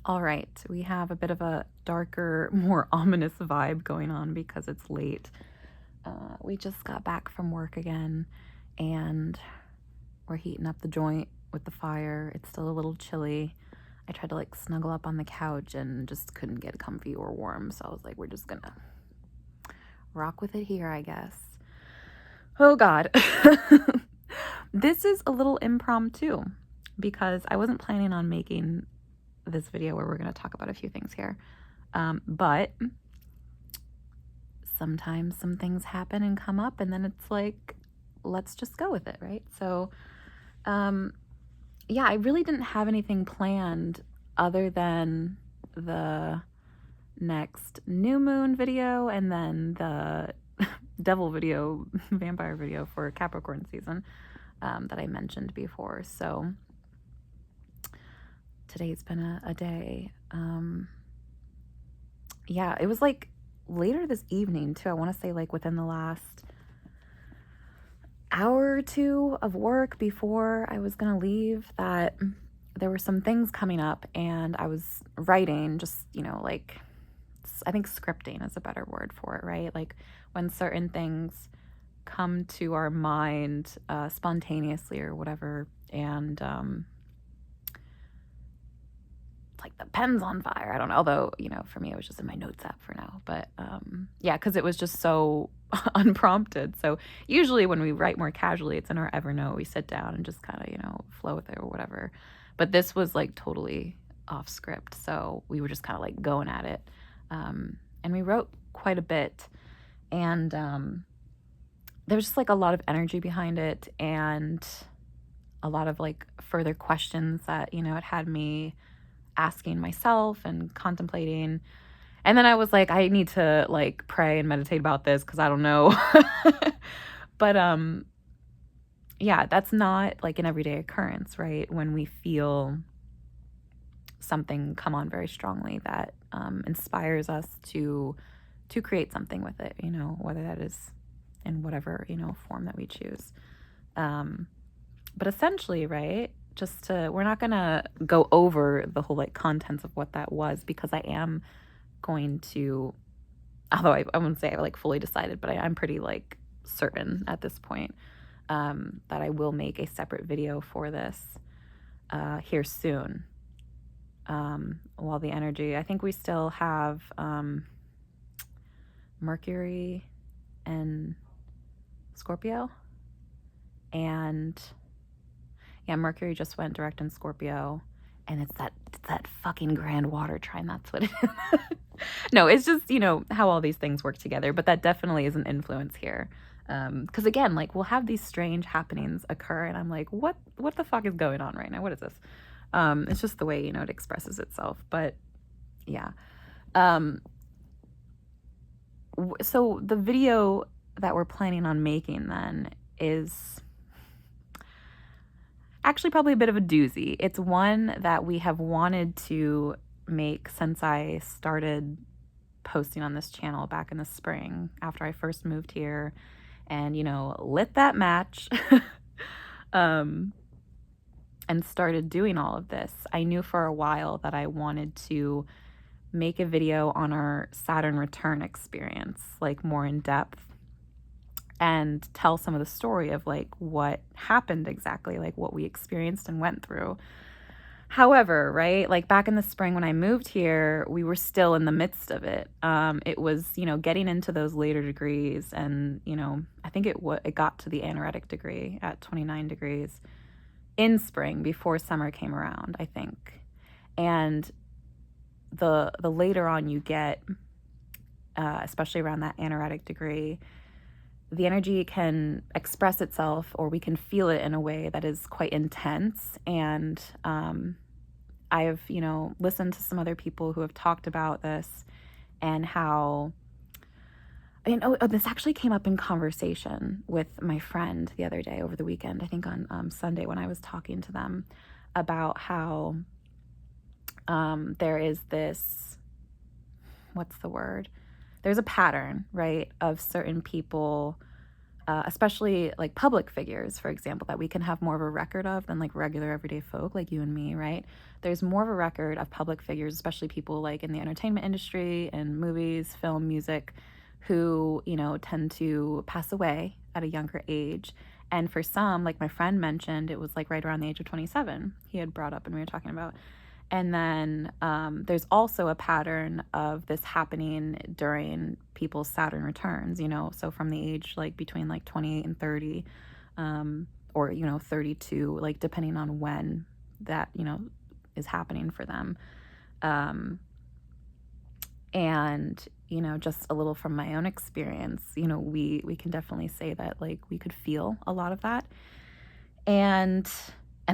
All right, we have a bit of a darker, more ominous vibe going on because it's late. We just got back from work again, and we're heating up the joint with the fire. It's still a little chilly. I tried to like snuggle up on the couch and just couldn't get comfy or warm, so I was like, we're just gonna rock with it here, I guess. Oh God. This is a little impromptu because I wasn't planning on making this video where we're going to talk about a few things here. But sometimes some things happen and come up, and then it's like, let's just go with it, right? So, yeah, I really didn't have anything planned other than the next new moon video and then the devil video, vampire video for Capricorn season that I mentioned before. So today's been a day. Yeah, it was like later this evening too. I want to say like within the last hour or two of work before I was gonna leave that there were some things coming up, and I was writing, just, like, I think scripting is a better word for it, right? Like when certain things come to our mind spontaneously or whatever, and like the pen's on fire. I don't know. Although, for me, it was just in my notes app for now. But yeah, because it was just so unprompted. So usually when we write more casually, it's in our Evernote. We sit down and just kind of, flow with it or whatever. But this was like totally off script. So we were just kind of like going at it. And we wrote quite a bit. And there was just like a lot of energy behind it, and a lot of like further questions that, it had me asking myself and contemplating. And then I was like, I need to like pray and meditate about this because I don't know. But yeah, that's not like an everyday occurrence, right? When we feel something come on very strongly that inspires us to create something with it, whether that is in whatever, form that we choose. But essentially, right, we're not going to go over the whole like contents of what that was, because I am going to, although I wouldn't say I like fully decided, but I'm pretty like certain at this point that I will make a separate video for this here soon. While the energy, I think we still have Mercury and Scorpio, and yeah, Mercury just went direct in Scorpio, and it's that fucking grand water trine. That's what it is. No, it's just, how all these things work together, but that definitely is an influence here. Because again, like we'll have these strange happenings occur, and I'm like, what the fuck is going on right now? What is this? It's just the way, it expresses itself. But yeah. So the video that we're planning on making then is actually probably a bit of a doozy. It's one that we have wanted to make since I started posting on this channel back in the spring after I first moved here and, lit that match and started doing all of this. I knew for a while that I wanted to make a video on our Saturn return experience, like more in depth, and tell some of the story of like what happened exactly, like what we experienced and went through. However, right, like back in the spring when I moved here, we were still in the midst of it. It was, getting into those later degrees, and, I think it got to the anaretic degree at 29 degrees in spring before summer came around, I think. And the later on you get, especially around that anaretic degree, the energy can express itself, or we can feel it in a way that is quite intense. And I've, listened to some other people who have talked about this, and how, this actually came up in conversation with my friend the other day over the weekend, I think on Sunday, when I was talking to them about how there is this, what's the word? There's a pattern, right, of certain people especially like public figures, for example, that we can have more of a record of than like regular everyday folk like you and me, right? There's more of a record of public figures, especially people like in the entertainment industry and movies, film, music, who, tend to pass away at a younger age. And for some, like my friend mentioned, it was like right around the age of 27, he had brought up and we were talking about. And then there's also a pattern of this happening during people's Saturn returns, so from the age like between like 28 and 30, or, 32, like depending on when that, is happening for them. And, just a little from my own experience, we can definitely say that like we could feel a lot of that. And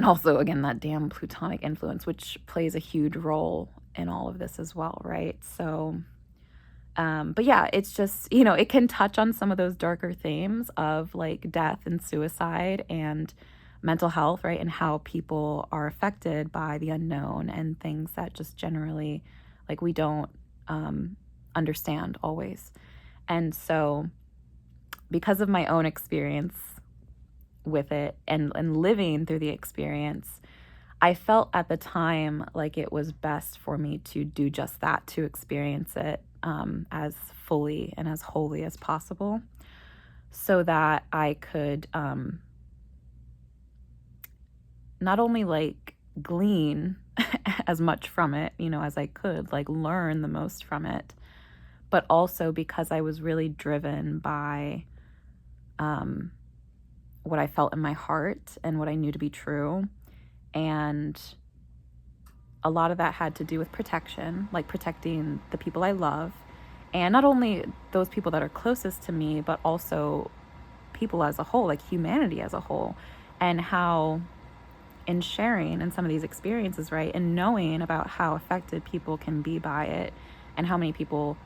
also, again, that damn Plutonic influence, which plays a huge role in all of this as well, right? So, but yeah, it's just, it can touch on some of those darker themes of like death and suicide and mental health, right? And how people are affected by the unknown and things that just generally, like, we don't understand always. And so, because of my own experience with it and living through the experience, I felt at the time like it was best for me to do just that, to experience it as fully and as wholly as possible, so that I could not only like glean as much from it, as I could, like learn the most from it, but also because I was really driven by what I felt in my heart and what I knew to be true. And a lot of that had to do with protection, like protecting the people I love. And not only those people that are closest to me, but also people as a whole, like humanity as a whole. And how in sharing in some of these experiences, right, and knowing about how affected people can be by it and how many people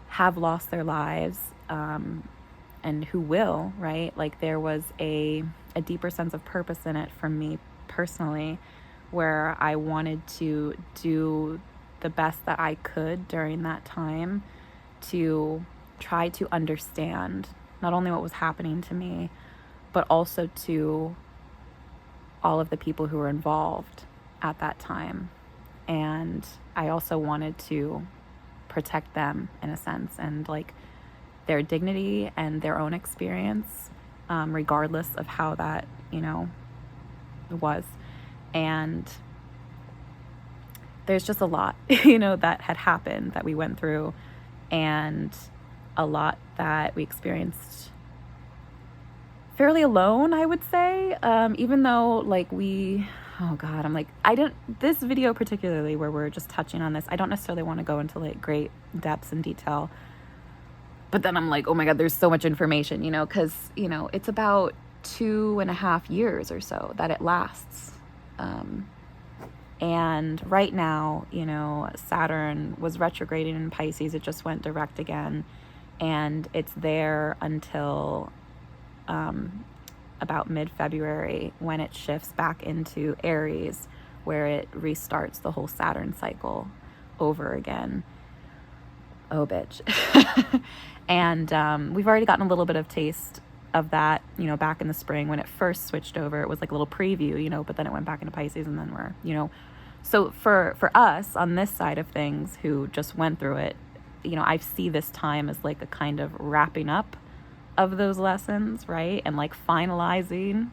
have lost their lives, and who will, right? Like there was a deeper sense of purpose in it for me personally, where I wanted to do the best that I could during that time to try to understand not only what was happening to me, but also to all of the people who were involved at that time. And I also wanted to protect them in a sense, and like their dignity and their own experience, regardless of how that, was. And there's just a lot, that had happened, that we went through, and a lot that we experienced fairly alone, I would say, even though like this video particularly where we're just touching on this, I don't necessarily want to go into like great depths and detail. But then I'm like, oh my God, there's so much information, because, it's about 2.5 years or so that it lasts. And right now, Saturn was retrograding in Pisces. It just went direct again. And it's there until about mid-February, when it shifts back into Aries, where it restarts the whole Saturn cycle over again. Oh, bitch. And we've already gotten a little bit of taste of that, back in the spring when it first switched over. It was like a little preview, but then it went back into Pisces, and then we're, so for us on this side of things who just went through it, I see this time as like a kind of wrapping up of those lessons, right? And like finalizing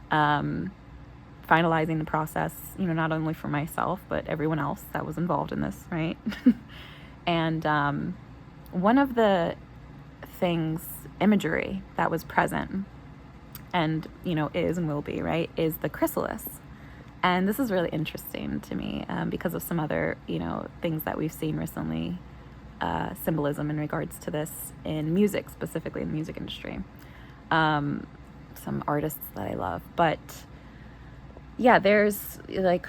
the process, not only for myself, but everyone else that was involved in this, right? And one of the things, imagery that was present and, is and will be, right, is the chrysalis. And this is really interesting to me because of some other, things that we've seen recently, symbolism in regards to this in music, specifically in the music industry. Some artists that I love. But yeah, there's like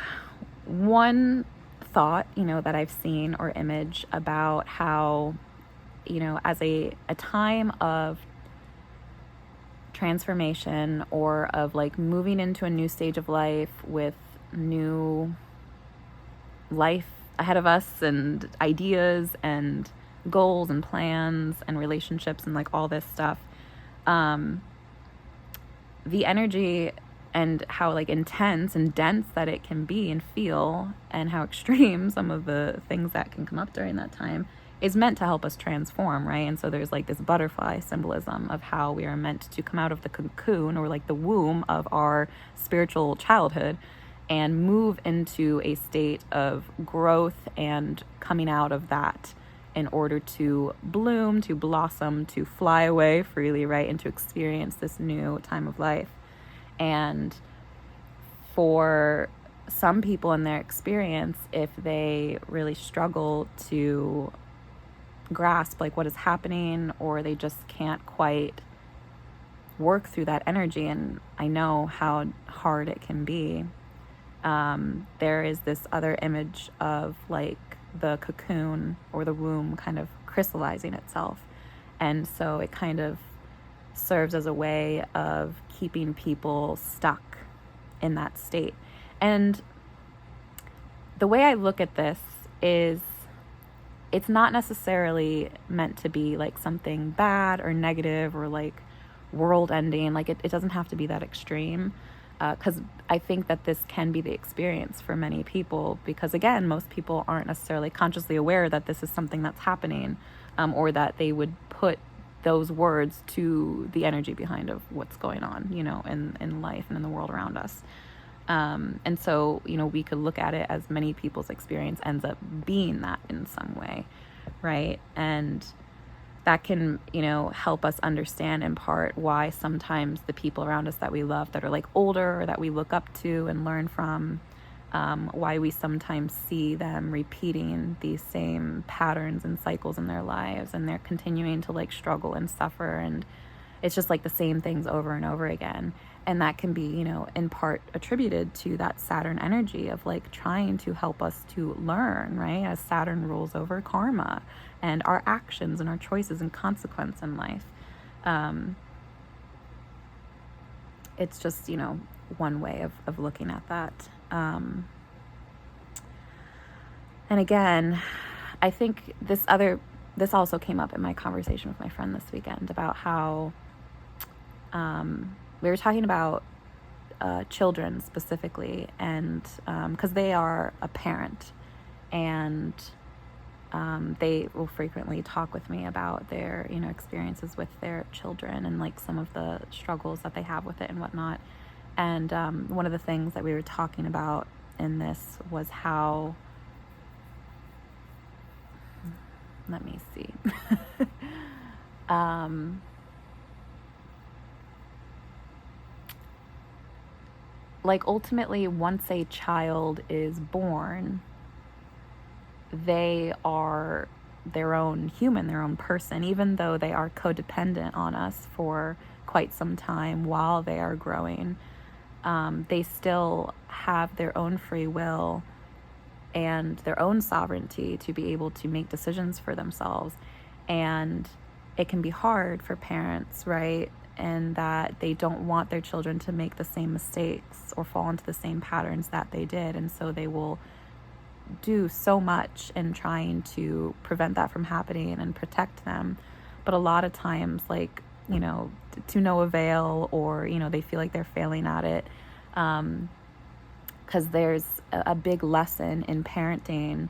one thought, that I've seen or image about how, as a time of transformation or of like moving into a new stage of life with new life ahead of us and ideas and goals and plans and relationships and like all this stuff, The energy and how like intense and dense that it can be and feel, and how extreme some of the things that can come up during that time, is meant to help us transform, right? And so there's like this butterfly symbolism of how we are meant to come out of the cocoon, or like the womb of our spiritual childhood, and move into a state of growth and coming out of that in order to bloom, to blossom, to fly away freely, right? And to experience this new time of life. And for some people in their experience, if they really struggle to grasp like what is happening, or they just can't quite work through that energy, and I know how hard it can be, there is this other image of like the cocoon or the womb kind of crystallizing itself. And so it kind of serves as a way of keeping people stuck in that state. And the way I look at this is, it's not necessarily meant to be like something bad or negative or like world ending. Like it doesn't have to be that extreme. Because I think that this can be the experience for many people, because again, most people aren't necessarily consciously aware that this is something that's happening, or that they would put those words to the energy behind of what's going on, in life and in the world around us. And so, we could look at it as many people's experience ends up being that in some way, right? And that can, help us understand in part why sometimes the people around us that we love, that are like older, or that we look up to and learn from, why we sometimes see them repeating these same patterns and cycles in their lives, and they're continuing to like struggle and suffer, and it's just like the same things over and over again. And that can be, in part attributed to that Saturn energy of like trying to help us to learn, right? As Saturn rules over karma and our actions and our choices and consequence in life. It's just, one way of looking at that. And again, I think this also came up in my conversation with my friend this weekend about how we were talking about children specifically, and because they are a parent, and they will frequently talk with me about their experiences with their children, and like some of the struggles that they have with it and whatnot. And one of the things that we were talking about in this was how, let me see, like ultimately, once a child is born, they are their own human, their own person, even though they are codependent on us for quite some time while they are growing. They still have their own free will and their own sovereignty to be able to make decisions for themselves. And it can be hard for parents, right? And that they don't want their children to make the same mistakes or fall into the same patterns that they did. And so they will do so much in trying to prevent that from happening and protect them. But a lot of times, like, to no avail, or, they feel like they're failing at it. Because there's a big lesson in parenting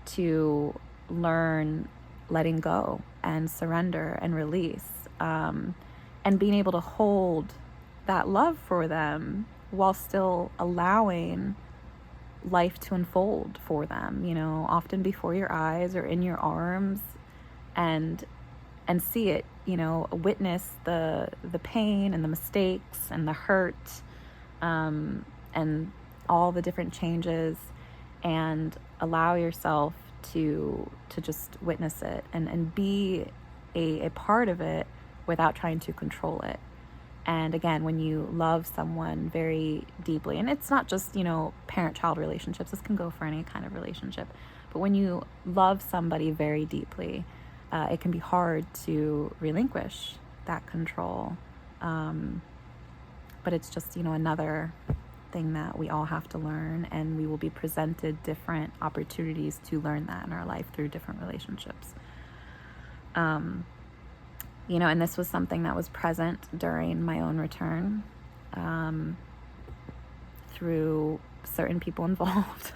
to learn letting go and surrender and release. And being able to hold that love for them while still allowing life to unfold for them, often before your eyes or in your arms, and see it, witness the pain and the mistakes and the hurt, and all the different changes, and allow yourself to just witness it and be a part of it without trying to control it. And again, when you love someone very deeply, and it's not just, parent-child relationships, this can go for any kind of relationship, but when you love somebody very deeply, it can be hard to relinquish that control. But it's just, another thing that we all have to learn, and we will be presented different opportunities to learn that in our life through different relationships. And this was something that was present during my own return, through certain people involved.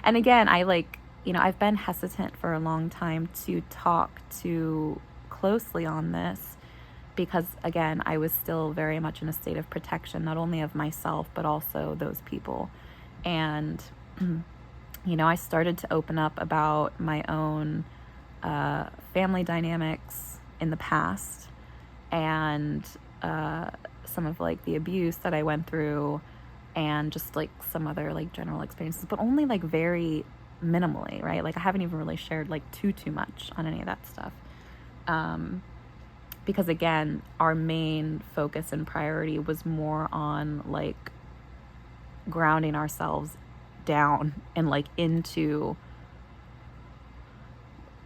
And again, I've been hesitant for a long time to talk too closely on this because, again, I was still very much in a state of protection, not only of myself, but also those people. And, I started to open up about my own family dynamics in the past and some of the abuse that I went through and just some other general experiences, but only very minimally, right? I haven't even really shared too much on any of that stuff. Because again, our main focus and priority was more on grounding ourselves down and into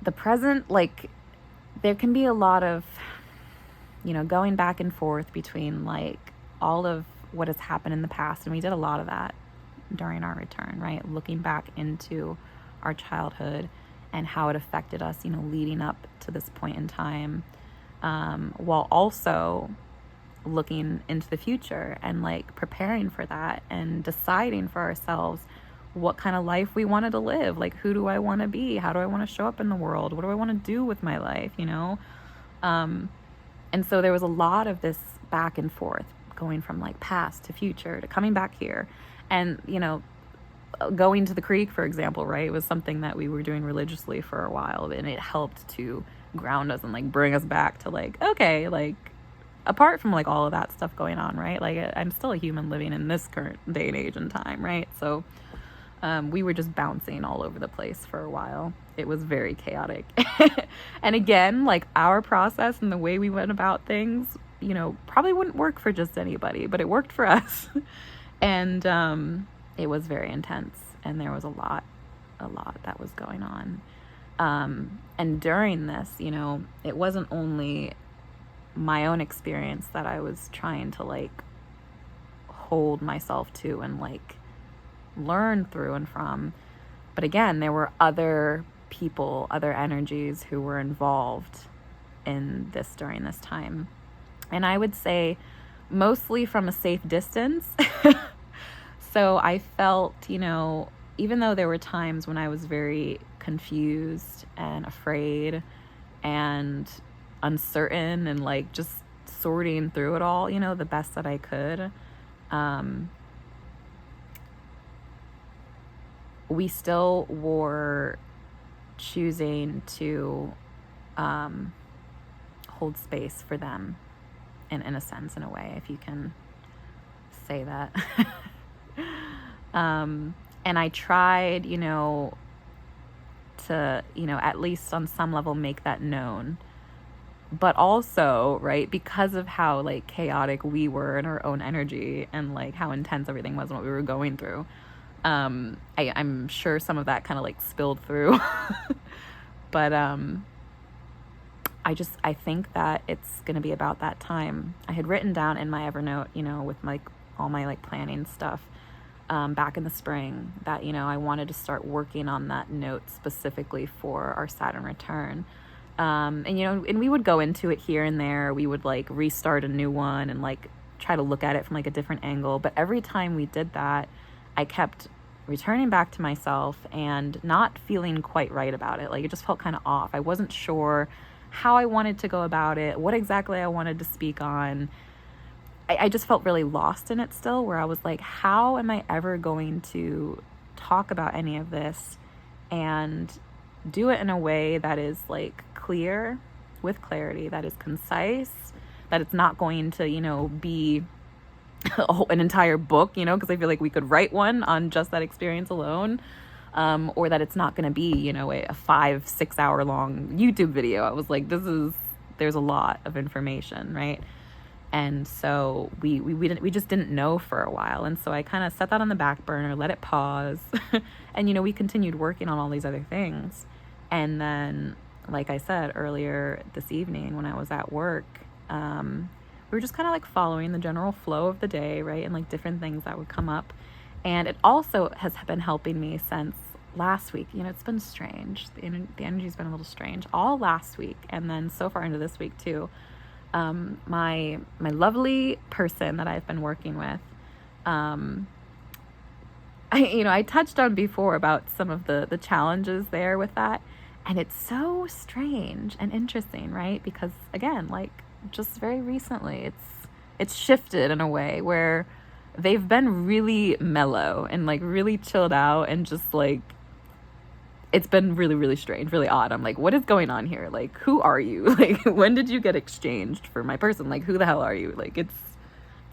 the present. There can be a lot of, going back and forth between all of what has happened in the past. And we did a lot of that during our return, right? Looking back into our childhood and how it affected us, leading up to this point in time, while also looking into the future and preparing for that and deciding for ourselves what kind of life we wanted to live. Who do I want to be? How do I want to show up in the world? What do I want to do with my life? And so there was a lot of this back and forth going from past to future to coming back here. And, going to the creek, for example, right, was something that we were doing religiously for a while, and it helped to ground us and bring us back to okay, apart from all of that stuff going on, right? I'm still a human living in this current day and age and time, right? So we were just bouncing all over the place for a while. It was very chaotic. And again, our process and the way we went about things, probably wouldn't work for just anybody, but it worked for us. And it was very intense, and there was a lot that was going on. And during this, it wasn't only my own experience that I was trying to hold myself to and learn through and from, but again, there were other people, other energies who were involved in this during this time. And I would say mostly from a safe distance. So I felt, even though there were times when I was very confused and afraid and uncertain and just sorting through it all, the best that I could, we still were choosing to hold space for them in a sense, in a way, if you can say that. And I tried, to, at least on some level make that known. But also, right, because of how chaotic we were in our own energy and how intense everything was and what we were going through, I'm sure some of that kind of spilled through. But I think that it's going to be about that time. I had written down in my Evernote, with all my planning stuff, back in the spring that, I wanted to start working on that note specifically for our Saturn return. And we would go into it here and there. We would restart a new one and try to look at it from a different angle. But every time we did that, I kept returning back to myself and not feeling quite right about it. It just felt kind of off. I wasn't sure how I wanted to go about it, what exactly I wanted to speak on. I just felt really lost in it still, where I was how am I ever going to talk about any of this and do it in a way that is clear, with clarity, that is concise, that it's not going to, be an entire book, because I feel we could write one on just that experience alone, or that it's not going to be, a 5-6 hour long YouTube video. I was there's a lot of information, right? And so we just didn't know for a while. And so I kind of set that on the back burner, let it pause. And, we continued working on all these other things. And then, like I said earlier this evening when I was at work, we were just kind of following the general flow of the day, right? And different things that would come up. And it also has been helping me since last week. It's been strange. The energy's been a little strange all last week. And then so far into this week too. My lovely person that I've been working with, I touched on before about some of the challenges there with that. And it's so strange and interesting, right? Because again, like just very recently, it's shifted in a way where they've been really mellow and like really chilled out, and just like it's been really, really strange, really odd. I'm like, what is going on here? Like, who are you? Like, when did you get exchanged for my person? Like, who the hell are you? Like, it's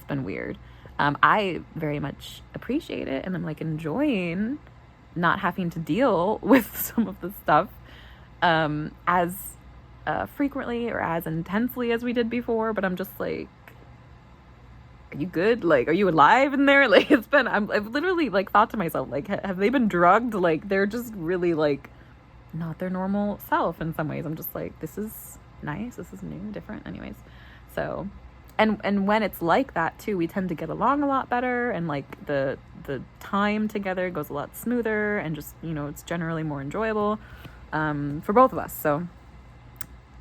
been weird. I very much appreciate it, and I'm like enjoying not having to deal with some of the stuff as frequently or as intensely as we did before. But I'm just like, are you good? Like, are you alive in there? Like, I've literally like thought to myself, like, have they been drugged? Like, they're just really like not their normal self in some ways. I'm just like, this is nice. This is new, different. Anyways, so, and when it's like that too, we tend to get along a lot better, and like the time together goes a lot smoother, and just, it's generally more enjoyable for both of us. So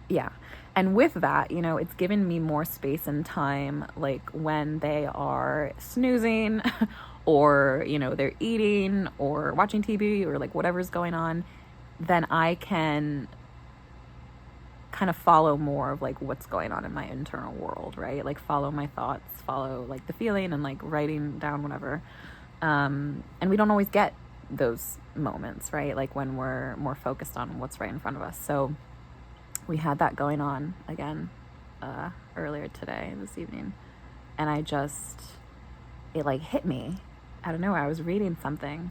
yeah. And with that, it's given me more space and time, like when they are snoozing or, they're eating or watching TV or like whatever's going on, then I can kind of follow more of like what's going on in my internal world, right? Like follow my thoughts, follow like the feeling, and like writing down whatever. And we don't always get those moments, right? Like when we're more focused on what's right in front of us. So we had that going on again earlier today, this evening, and it like hit me out of nowhere. I was reading something,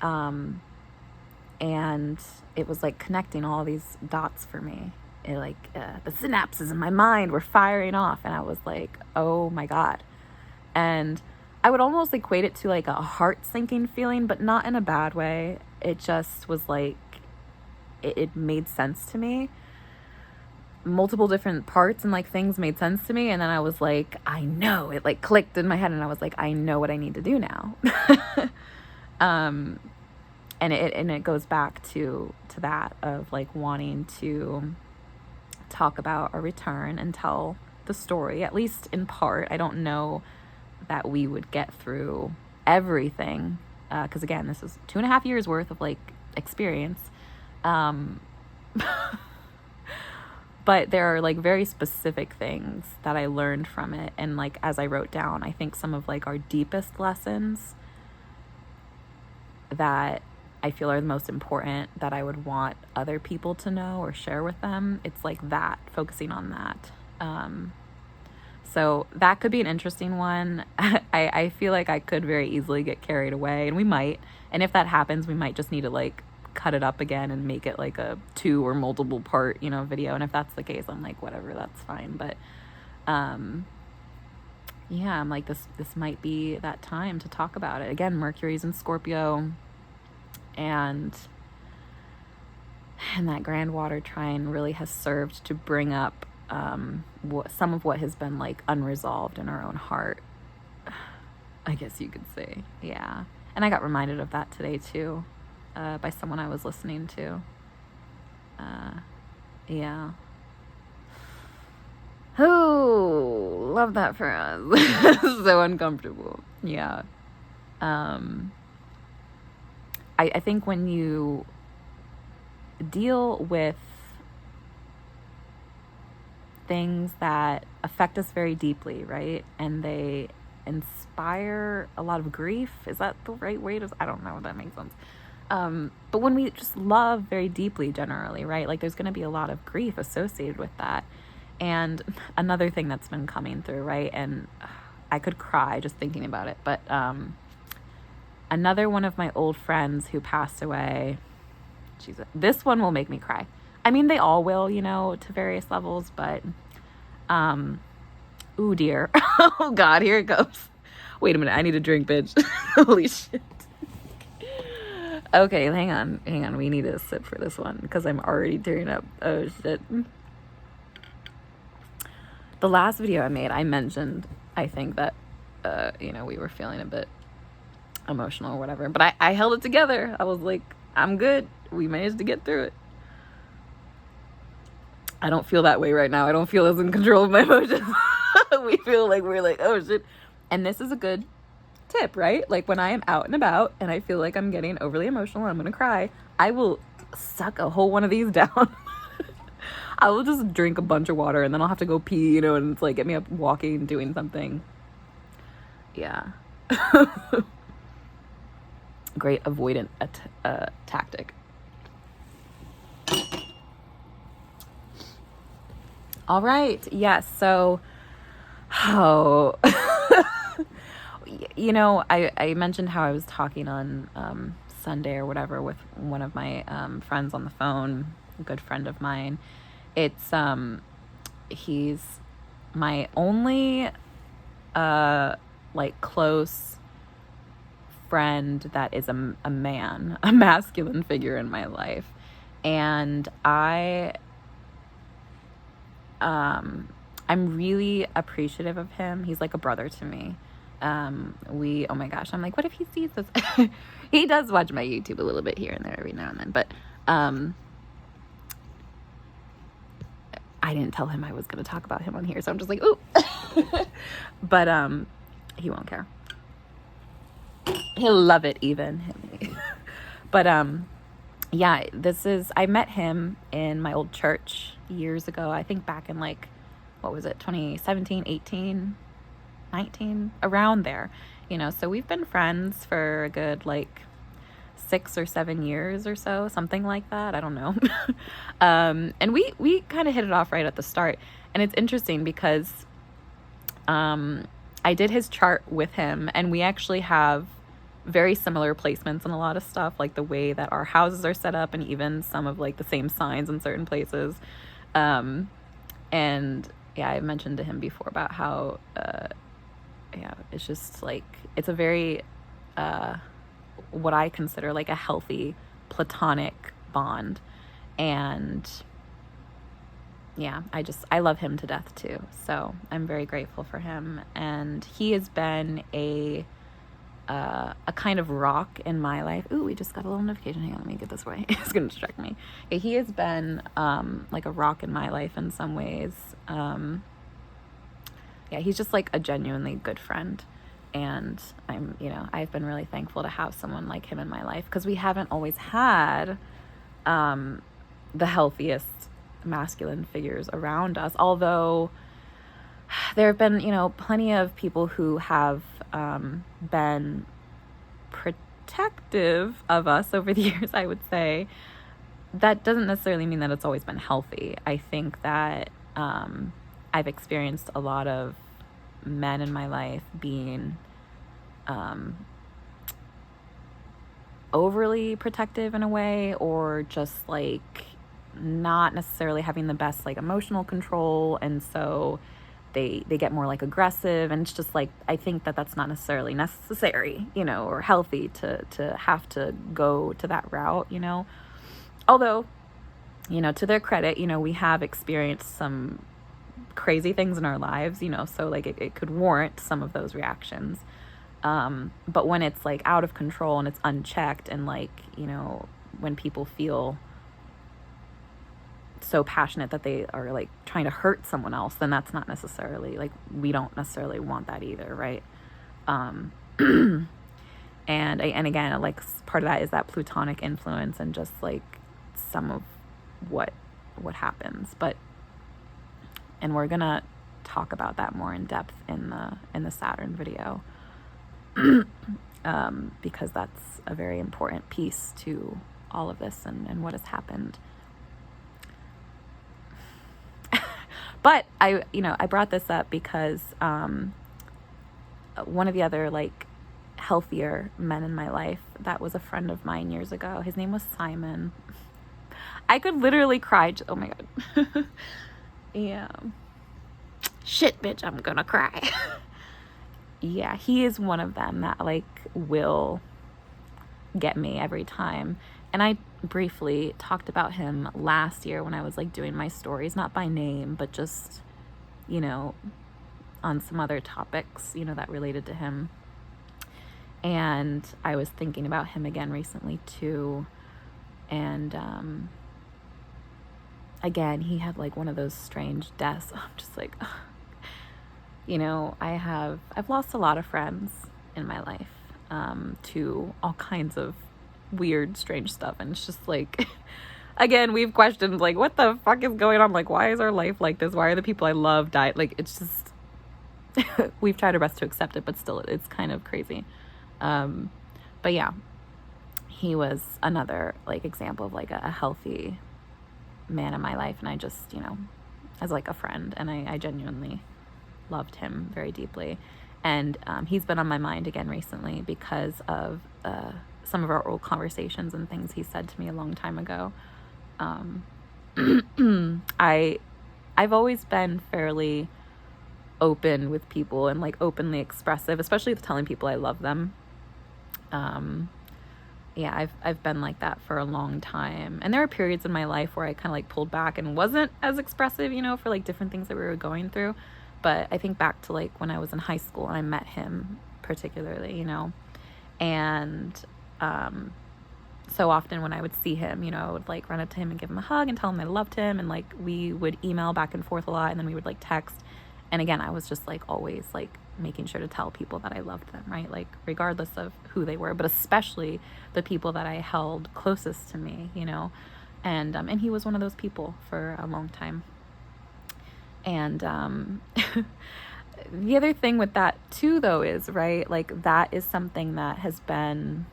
and it was like connecting all these dots for me. It like the synapses in my mind were firing off, and I was like, oh my God. And I would almost equate it to like a heart sinking feeling, but not in a bad way. It just was like, it made sense to me. Multiple different parts and like things made sense to me, and then I was like, I know, it like clicked in my head, and I was like, I know what I need to do now. And it goes back to that of like wanting to talk about a return and tell the story, at least in part. I don't know that we would get through everything, because again, this is 2.5 years worth of like experience. But there are like very specific things that I learned from it. And like, as I wrote down, I think some of like our deepest lessons that I feel are the most important, that I would want other people to know or share with them. It's like that, focusing on that. So that could be an interesting one. I feel like I could very easily get carried away, and we might. And if that happens, we might just need to like cut it up again and make it like a 2 or multiple part, video. And if that's the case, I'm like, whatever, that's fine. But yeah, I'm like, this might be that time to talk about it. Again, Mercury's in Scorpio, and that grand water trine really has served to bring up some of what has been like unresolved in our own heart, I guess you could say. Yeah. And I got reminded of that today too, by someone I was listening to. Yeah. Oh, love that for us. So uncomfortable. Yeah. I think when you deal with things that affect us very deeply, right? And they inspire a lot of grief. Is that the right way to, I don't know if that makes sense. But when we just love very deeply generally, right? Like there's going to be a lot of grief associated with that. And another thing that's been coming through, right? And I could cry just thinking about it. But another one of my old friends who passed away, this one will make me cry. I mean, they all will, to various levels, but, ooh dear. Oh God, here it goes. Wait a minute, I need a drink, bitch. Holy shit. Okay, hang on. We need a sip for this one because I'm already tearing up. Oh shit. The last video I made, I mentioned, I think that, we were feeling a bit emotional or whatever, but I held it together. I was like, I'm good. We managed to get through it. I don't feel that way right now. I don't feel as in control of my emotions. We feel like we're like, oh shit. And this is a good tip, right? Like when I am out and about and I feel like I'm getting overly emotional and I'm going to cry, I will suck a whole one of these down. I will just drink a bunch of water and then I'll have to go pee, you know, and it's like get me up walking, doing something. Yeah. Great avoidant tactic. All right. Yes. So, you know, I mentioned how I was talking on Sunday or whatever with one of my friends on the phone, a good friend of mine. It's he's my only like close friend that is a man, a masculine figure in my life. And I'm really appreciative of him. He's like a brother to me. Oh my gosh, I'm like, what if he sees this? He does watch my YouTube a little bit here and there every now and then, but I didn't tell him I was going to talk about him on here, so I'm just like, ooh. But he won't care. He'll love it even. But yeah, I met him in my old church years ago. I think back in like, what was it, 2017, 18, 19, around there, you know. So we've been friends for a good like 6 or 7 years or so, something like that. I don't know. And we kind of hit it off right at the start. And it's interesting because I did his chart with him, and we actually have very similar placements in a lot of stuff, like the way that our houses are set up and even some of like the same signs in certain places. And yeah, I mentioned to him before about how yeah, it's just like, it's a very what I consider like a healthy platonic bond. And yeah, I love him to death too. So I'm very grateful for him. And he has been a kind of rock in my life. Ooh, we just got a little notification. Hang on, let me get this way. It's going to distract me. Yeah, he has been like a rock in my life in some ways. Yeah, he's just like a genuinely good friend. And I've been really thankful to have someone like him in my life, because we haven't always had the healthiest masculine figures around us. Although there have been, plenty of people who have been protective of us over the years, I would say. That doesn't necessarily mean that it's always been healthy. I think that I've experienced a lot of men in my life being overly protective in a way, or just like not necessarily having the best like emotional control, and so they get more like aggressive, and it's just like, I think that that's not necessarily necessary, or healthy to have to go to that route, although, to their credit, we have experienced some crazy things in our lives, so like it could warrant some of those reactions. But when it's like out of control and it's unchecked, and like, when people feel so passionate that they are like trying to hurt someone else, then that's not necessarily like, we don't necessarily want that either, right? And again, like part of that is that plutonic influence and just like some of what happens. And we're gonna talk about that more in depth in the Saturn video, because that's a very important piece to all of this and what has happened. But I brought this up because one of the other like healthier men in my life that was a friend of mine years ago, his name was Simon. I could literally cry. Oh my God. Yeah. Shit, bitch, I'm gonna cry. Yeah, he is one of them that like will get me every time. And I briefly talked about him last year when I was like doing my stories, not by name, but just, on some other topics, that related to him. And I was thinking about him again recently too. And again, he had like one of those strange deaths. I'm just like, ugh. You know, I've lost a lot of friends in my life, to all kinds of weird, strange stuff. And it's just like, again, we've questioned, like, what the fuck is going on? Like, why is our life like this? Why are the people I love died? Like, it's just, we've tried our best to accept it, but still, it's kind of crazy. But yeah, he was another, like, example of, like, a healthy man in my life. And I just, you know, as, like, a friend, and I genuinely loved him very deeply. And he's been on my mind again recently because of some of our old conversations and things he said to me a long time ago. I've always been fairly open with people and like openly expressive, especially with telling people I love them. Yeah, I've been like that for a long time. And there are periods in my life where I kind of like pulled back and wasn't as expressive, you know, for like different things that we were going through. But I think back to like when I was in high school and I met him particularly, you know, and so often when I would see him, you know, I would like run up to him and give him a hug and tell him I loved him. And like we would email back and forth a lot, and then we would like text. And again, I was just like always like making sure to tell people that I loved them, right? Like regardless of who they were, but especially the people that I held closest to me, you know. And he was one of those people for a long time. And the other thing with that too, though, is, right, like that is something that has been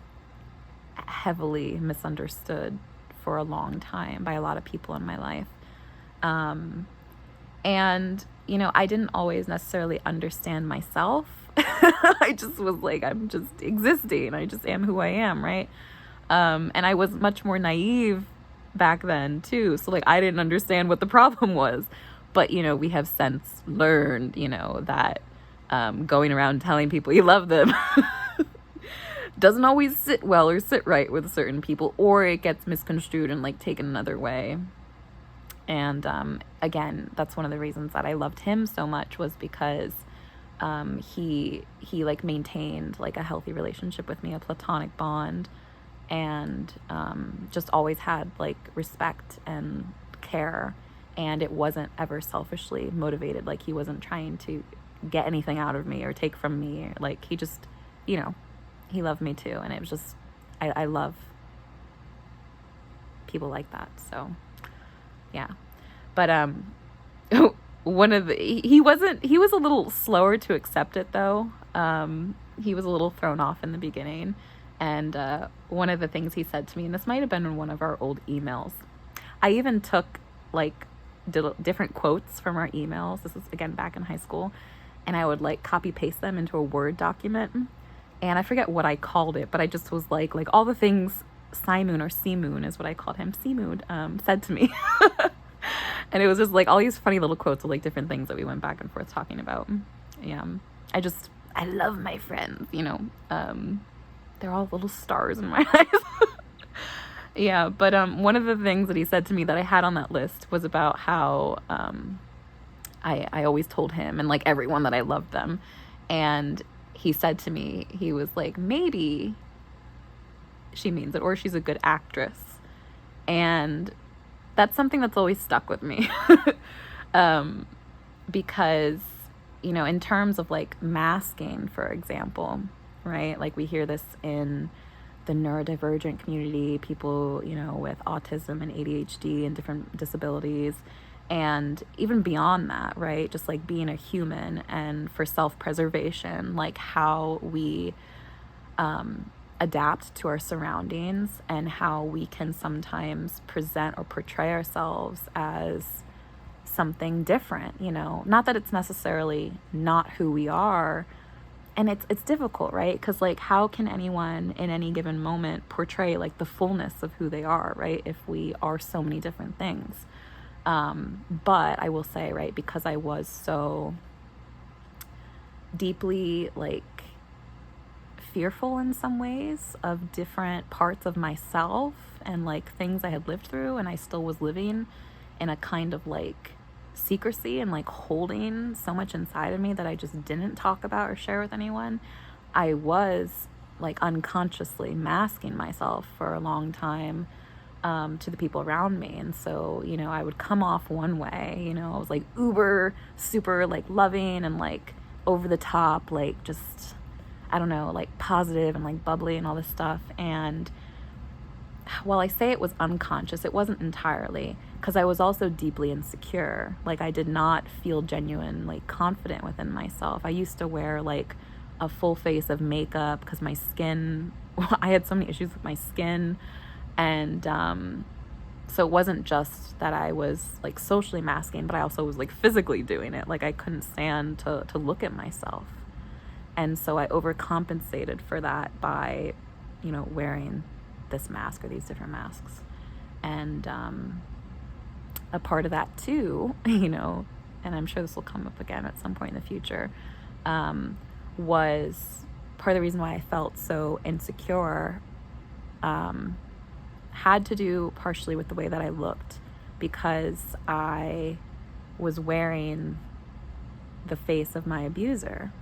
heavily misunderstood for a long time by a lot of people in my life. And, you know, I didn't always necessarily understand myself. I just was like, I'm just existing. I just am who I am, right? And I was much more naive back then too. So like, I didn't understand what the problem was. But, you know, we have since learned, you know, that going around telling people you love them doesn't always sit well or sit right with certain people, or it gets misconstrued and like taken another way. And again, that's one of the reasons that I loved him so much, was because he like maintained like a healthy relationship with me, a platonic bond, and just always had like respect and care. And it wasn't ever selfishly motivated. Like he wasn't trying to get anything out of me or take from me. Like he just, you know, he loved me too. And it was just, I love people like that. So yeah. But one of the, he was a little slower to accept it though. He was a little thrown off in the beginning. And one of the things he said to me, and this might have been in one of our old emails, I even took like different quotes from our emails. This was again back in high school, and I would like copy paste them into a Word document, and I forget what I called it, but I just was like all the things Simoon, or Seamoon is what I called him, Seamoon, said to me. And it was just like all these funny little quotes of like different things that we went back and forth talking about. Yeah, I love my friends, you know. They're all little stars in my eyes. Yeah, but one of the things that he said to me that I had on that list was about how I always told him and like everyone that I loved them. And he said to me, he was like, maybe she means it, or she's a good actress. And that's something that's always stuck with me. Because, you know, in terms of like masking, for example, right? Like we hear this in the neurodivergent community, people, you know, with autism and ADHD and different disabilities, and even beyond that, right? Just like being a human, and for self-preservation, like how we adapt to our surroundings, and how we can sometimes present or portray ourselves as something different, you know, not that it's necessarily not who we are. And it's difficult, right? Because like, how can anyone in any given moment portray like the fullness of who they are, right? If we are so many different things. But I will say, right, because I was so deeply like fearful in some ways of different parts of myself and like things I had lived through, and I still was living in a kind of like secrecy and like holding so much inside of me that I just didn't talk about or share with anyone. I was like unconsciously masking myself for a long time, to the people around me. And so, I would come off one way, I was like uber, super like loving and like over the top, like just, I don't know, like positive and like bubbly and all this stuff. And while I say it was unconscious, it wasn't entirely, because I was also deeply insecure. Like I did not feel genuine, like confident within myself. I used to wear like a full face of makeup because my skin, I had so many issues with my skin. And so it wasn't just that I was like socially masking, but I also was like physically doing it. Like I couldn't stand to look at myself. And so I overcompensated for that by, wearing this mask or these different masks. And a part of that too, and I'm sure this will come up again at some point in the future, was part of the reason why I felt so insecure, had to do partially with the way that I looked, because I was wearing the face of my abuser,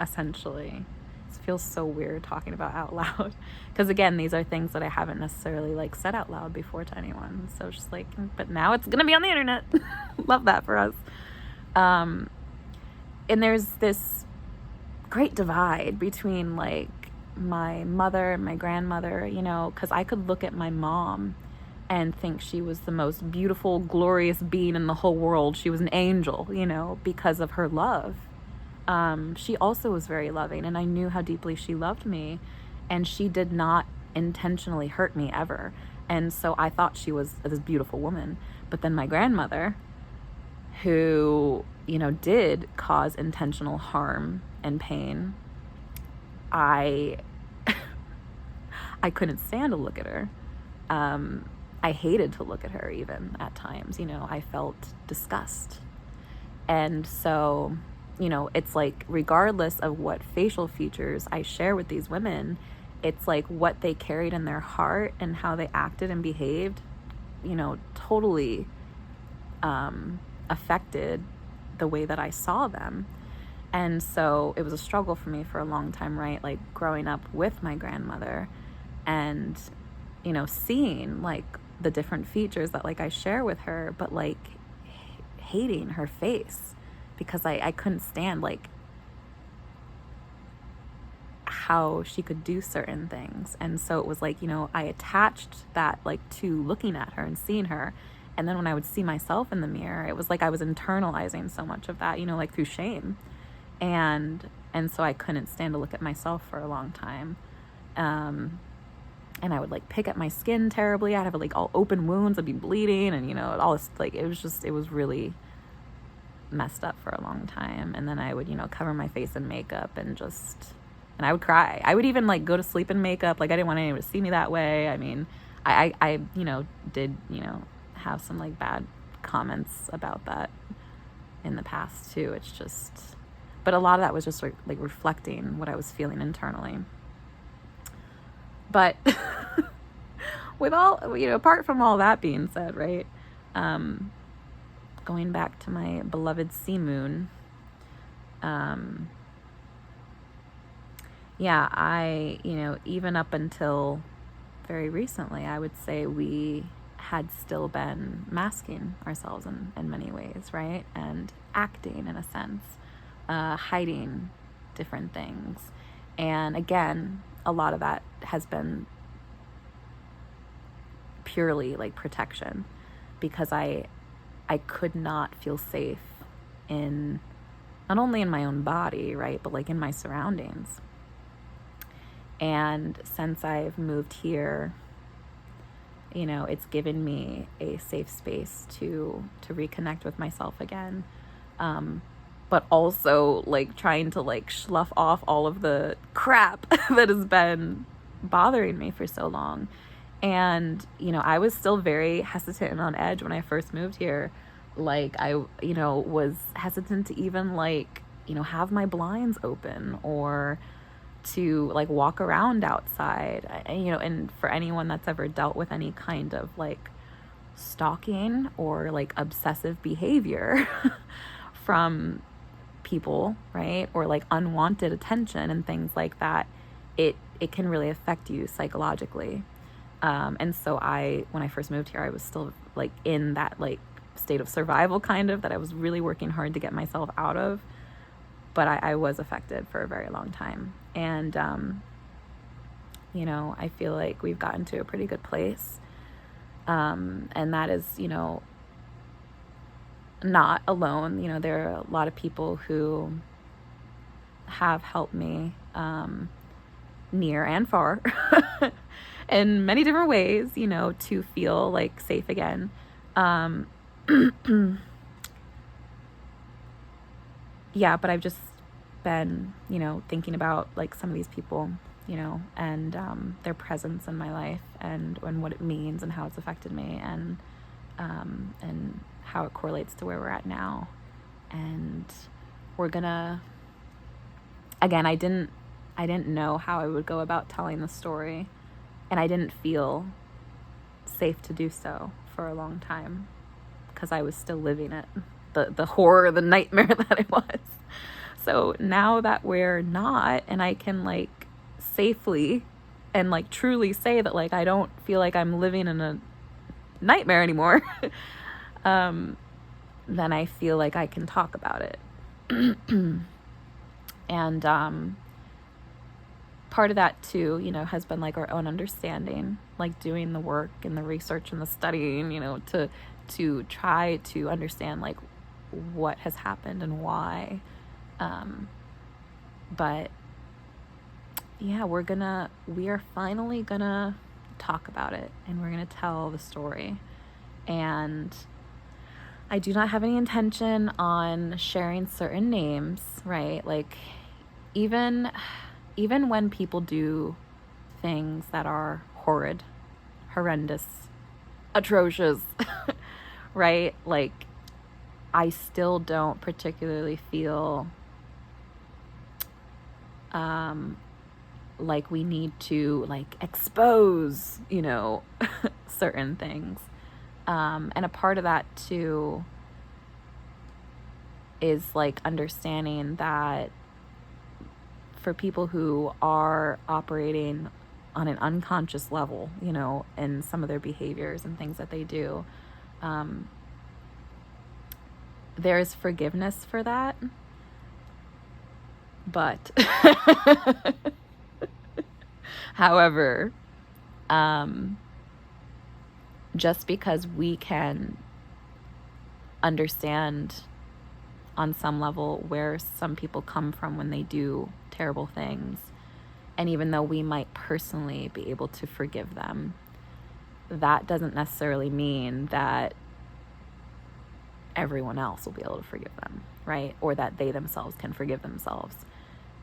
essentially. It feels so weird talking about out loud, because again, these are things that I haven't necessarily like said out loud before to anyone. So it's just like, but now it's gonna be on the internet. Love that for us. And there's this great divide between like my mother and my grandmother, because I could look at my mom and think she was the most beautiful, glorious being in the whole world. She was an angel, because of her love. She also was very loving, and I knew how deeply she loved me, and she did not intentionally hurt me ever. And so I thought she was this beautiful woman. But then my grandmother, who, did cause intentional harm and pain, I couldn't stand to look at her. I hated to look at her even at times, I felt disgust. And so, it's like, regardless of what facial features I share with these women, it's like what they carried in their heart and how they acted and behaved, totally affected the way that I saw them. And so it was a struggle for me for a long time, right? Like growing up with my grandmother and, seeing like the different features that like I share with her, but like hating her face because I couldn't stand like how she could do certain things. And so it was like, I attached that like to looking at her and seeing her. And then when I would see myself in the mirror, it was like I was internalizing so much of that, like through shame. And so I couldn't stand to look at myself for a long time. And I would like pick at my skin terribly. I'd have like all open wounds. I'd be bleeding and, all this, like, it was really messed up for a long time. And then I would, cover my face in makeup and I would cry. I would even like go to sleep in makeup. Like I didn't want anyone to see me that way. I mean, I did, have some like bad comments about that in the past too. It's just, but a lot of that was just like reflecting what I was feeling internally. But with all, apart from all that being said, right, going back to my beloved sea moon, yeah, I, even up until very recently, I would say we had still been masking ourselves in many ways, right? And acting in a sense, hiding different things. And again, a lot of that has been purely like protection, because I could not feel safe in, not only in my own body, right, but like in my surroundings. And since I've moved here, it's given me a safe space to reconnect with myself again. But also like trying to like slough off all of the crap that has been bothering me for so long. And, I was still very hesitant and on edge when I first moved here. Like I, was hesitant to even like, have my blinds open or to like walk around outside, and for anyone that's ever dealt with any kind of like stalking or like obsessive behavior from people, right, or like unwanted attention and things like that, it can really affect you psychologically. And so when I first moved here, I was still like in that like state of survival kind of that I was really working hard to get myself out of. But I was affected for a very long time. And, I feel like we've gotten to a pretty good place. And that is, not alone. There are a lot of people who have helped me near and far in many different ways, to feel like safe again. Yeah, but I've just been, thinking about like some of these people, and their presence in my life and what it means and how it's affected me and how it correlates to where we're at now. And we're gonna, again, I didn't know how I would go about telling the story, and I didn't feel safe to do so for a long time because I was still living it, the horror, the nightmare that it was. So now that we're not, and I can like safely and like truly say that like I don't feel like I'm living in a nightmare anymore, then I feel like I can talk about it. And part of that too, has been like our own understanding, like doing the work and the research and the studying, to try to understand like what has happened and why. But yeah, we are finally gonna talk about it, and we're gonna tell the story. And I do not have any intention on sharing certain names, right? Like even when people do things that are horrid, horrendous, atrocious, right? Like I still don't particularly feel like we need to like expose, certain things. And a part of that too is like understanding that for people who are operating on an unconscious level, in some of their behaviors and things that they do, there is forgiveness for that. But however, just because we can understand on some level where some people come from when they do terrible things, and even though we might personally be able to forgive them, that doesn't necessarily mean that everyone else will be able to forgive them, right? Or that they themselves can forgive themselves.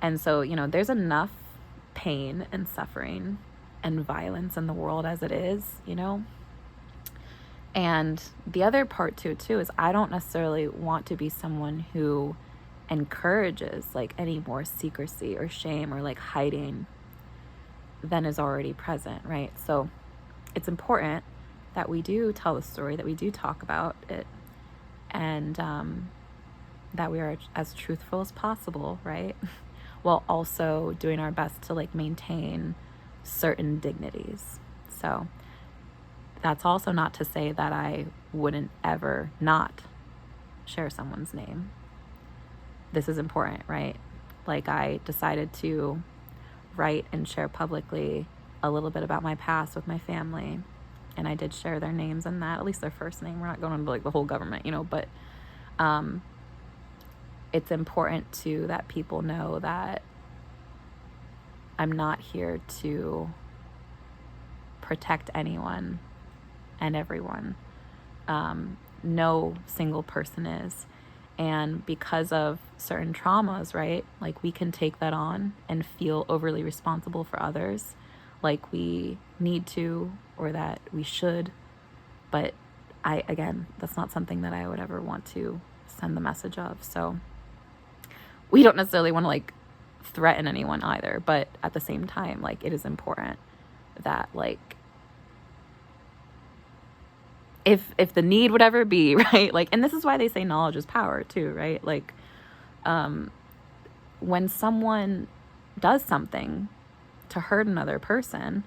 And so, there's enough pain and suffering and violence in the world as it is, And the other part to it too is I don't necessarily want to be someone who encourages like any more secrecy or shame or like hiding than is already present, right? So it's important that we do tell the story, that we do talk about it, and that we are as truthful as possible, right? While also doing our best to like maintain certain dignities. So that's also not to say that I wouldn't ever not share someone's name. This is important, right? Like I decided to write and share publicly a little bit about my past with my family, and I did share their names in that, at least their first name. We're not going into like the whole government, but it's important too that people know that I'm not here to protect anyone and everyone. No single person is. And because of certain traumas, right, like we can take that on and feel overly responsible for others, like we need to, or that we should. But again, that's not something that I would ever want to send the message of. So we don't necessarily want to like threaten anyone either, but at the same time, like it is important that like if the need would ever be, right, like, and this is why they say knowledge is power too, right? Like when someone does something to hurt another person,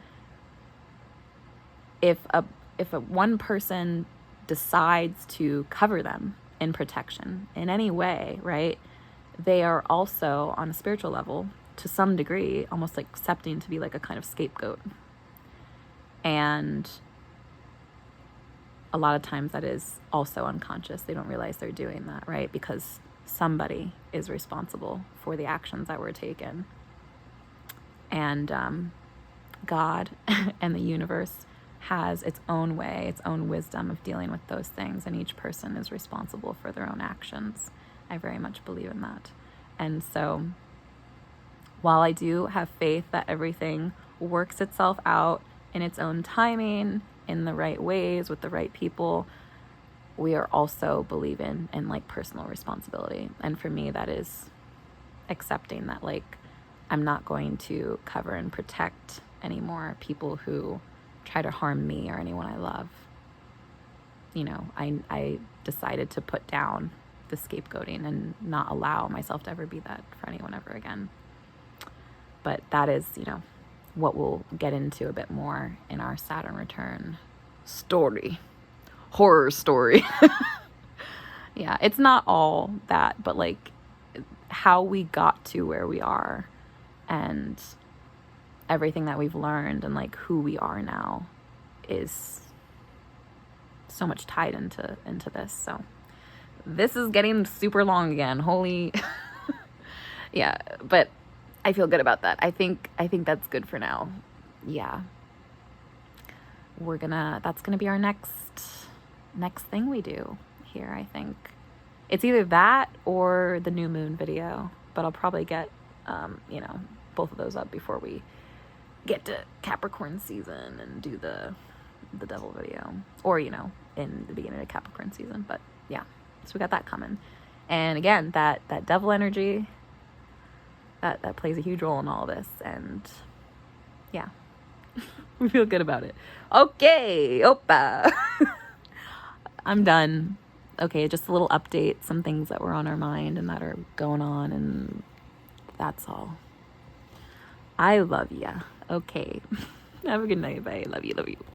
if a one person decides to cover them in protection in any way, right, they are also on a spiritual level to some degree almost like accepting to be like a kind of scapegoat. And a lot of times that is also unconscious. They don't realize they're doing that, right? Because somebody is responsible for the actions that were taken. And God and the universe has its own way, its own wisdom of dealing with those things, and each person is responsible for their own actions. I very much believe in that. And so while I do have faith that everything works itself out in its own timing, in the right ways, with the right people, we are also believing in like personal responsibility. And for me, that is accepting that like I'm not going to cover and protect anymore people who try to harm me or anyone I love. You know, I decided to put down the scapegoating and not allow myself to ever be that for anyone ever again. But that is, you know, what we'll get into a bit more in our Saturn return story. Horror story. Yeah, it's not all that, but like how we got to where we are and everything that we've learned and like who we are now is so much tied into this. So this is getting super long again. Holy yeah, but I feel good about that. I think that's good for now. Yeah. That's gonna be our next thing we do here, I think. It's either that or the new moon video, but I'll probably get you know, both of those up before we get to Capricorn season and do the devil video, or you know, in the beginning of Capricorn season. But yeah, so we got that coming. And again, that devil energy that plays a huge role in all this, and yeah. We feel good about it. Okay, opa. I'm done. Okay, just a little update, some things that were on our mind and that are going on, and that's all. I love ya. Okay. Have a good night. Bye. Love you.